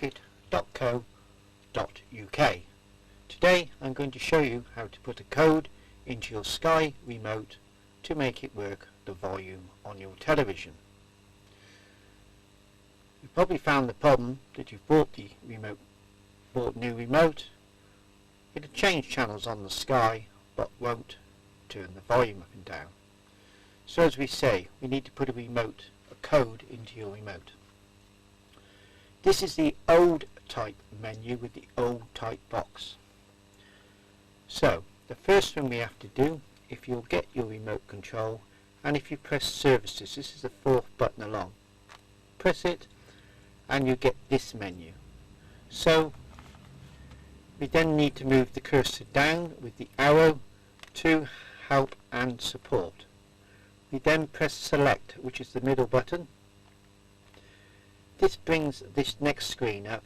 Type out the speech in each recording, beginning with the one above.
skyrocket.co.uk. Today I'm going to show you how to put a code into your Sky remote to make it work the volume on your television. You've probably found the problem that you've bought a new remote. It'll change channels on the Sky but won't turn the volume up and down. So as we say, we need to put a code into your remote. This is the old type menu with the old type box. So the first thing we have to do, if you'll get your remote control, and if you press services, this is the fourth button along, press it and you get this menu. So we then need to move the cursor down with the arrow to help and support. We then press select, which is the middle button. This brings this next screen up.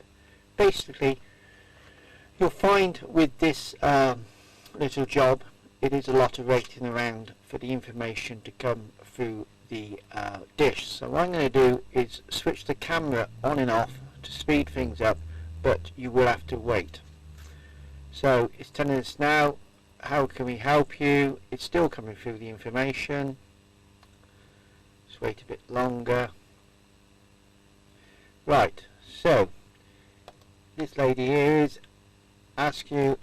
Basically, you'll find with this little job, it is a lot of waiting around for the information to come through the dish. So what I'm going to do is switch the camera on and off to speed things up, but you will have to wait. So it's telling us now, how can we help you? It's still coming through the information. Just wait a bit longer. Right, so this lady here is ask you,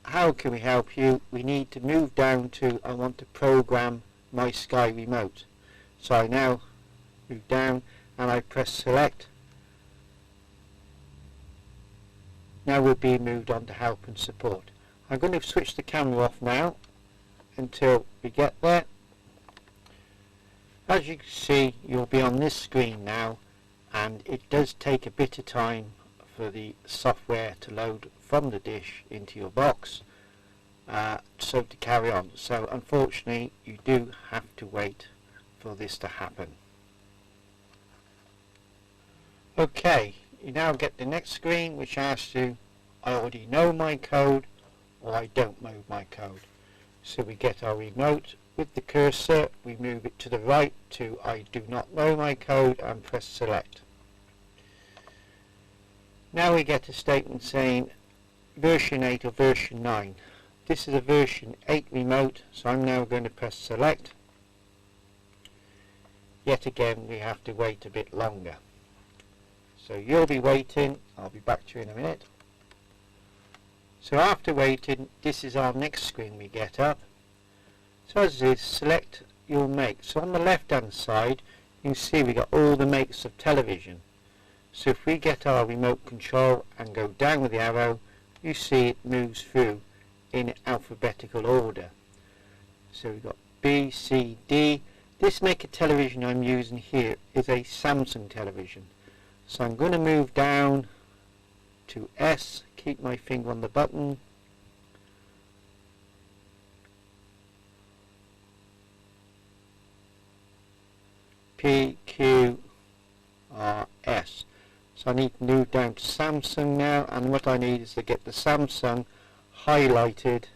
how can we help you? We need to move down to, I want to program my Sky remote. So I now move down and I press select. Now we're being moved on to help and support. I'm going to switch the camera off now until we get there. As you can see, you'll be on this screen now, and it does take a bit of time for the software to load from the dish into your box, so to carry on. So unfortunately you do have to wait for this to happen. Okay, you now get the next screen which asks you, I already know my code or I don't know my code. So we get our remote with the cursor, we move it to the right to I do not know my code and press select. Now we get a statement saying version 8 or version 9. This is a version 8 remote, so I'm now going to press select. Yet again we have to wait a bit longer. So you'll be waiting, I'll be back to you in a minute. So after waiting, this is our next screen we get up. So as it is, select your make. So on the left hand side you can see we got all the makes of television. So if we get our remote control and go down with the arrow, you see it moves through in alphabetical order. So we've got B, C, D. This make of television I'm using here is a Samsung television. So I'm going to move down to S, keep my finger on the button. P, Q, R, S. So I need to move down to Samsung now, and what I need is to get the Samsung highlighted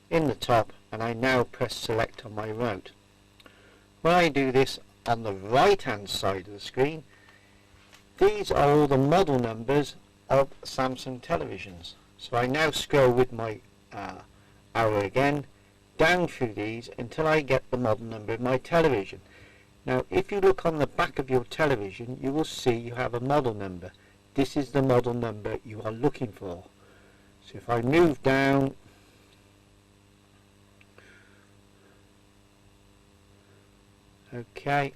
in the top, and I now press select on my remote. When I do this on the right hand side of the screen, these are all the model numbers of Samsung televisions. So I now scroll with my arrow again down through these until I get the model number of my television. Now if you look on the back of your television, you will see you have a model number. This is the model number you are looking for. So if I move down, okay,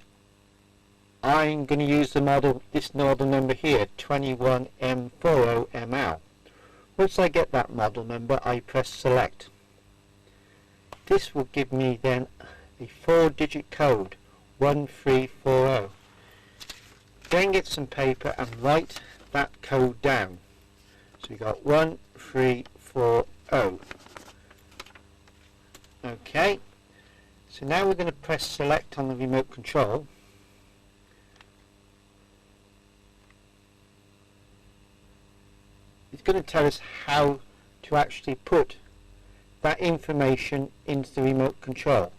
I'm going to use this model number here, 21M40ML. Once I get that model number, I press select. This will give me then a 4-digit code, 1340. Then get some paper and write that code down. So we got 1340. Okay, so now we're going to press select on the remote control. It's going to tell us how to actually put that information into the remote control.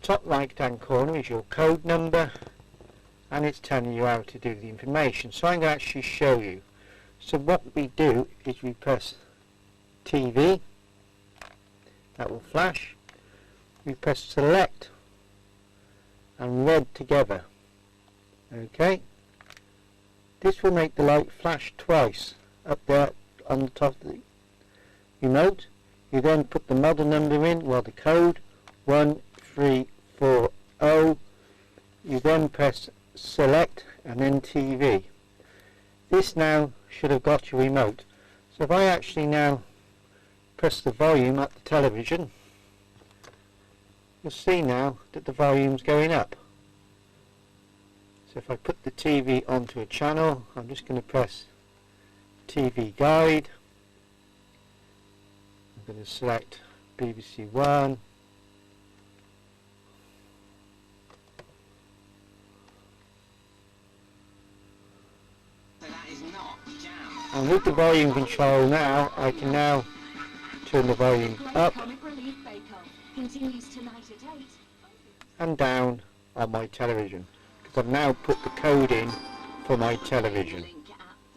Top right hand corner is your code number. and it's telling you how to do the information. So I'm going to actually show you. So what we do is we press TV, that will flash. We press select and red together. Okay, this will make the light flash twice up there on the top of the remote. You then put the model number in, well, the code 1340. You then press select and then TV. This now should have got your remote. So if I actually now press the volume at the television, you'll see now that the volume's going up. So if I put the TV onto a channel, I'm just going to press TV guide. I'm going to select BBC One. And with the volume control now, I can now turn the volume up and down on my television, because I've now put the code in for my television.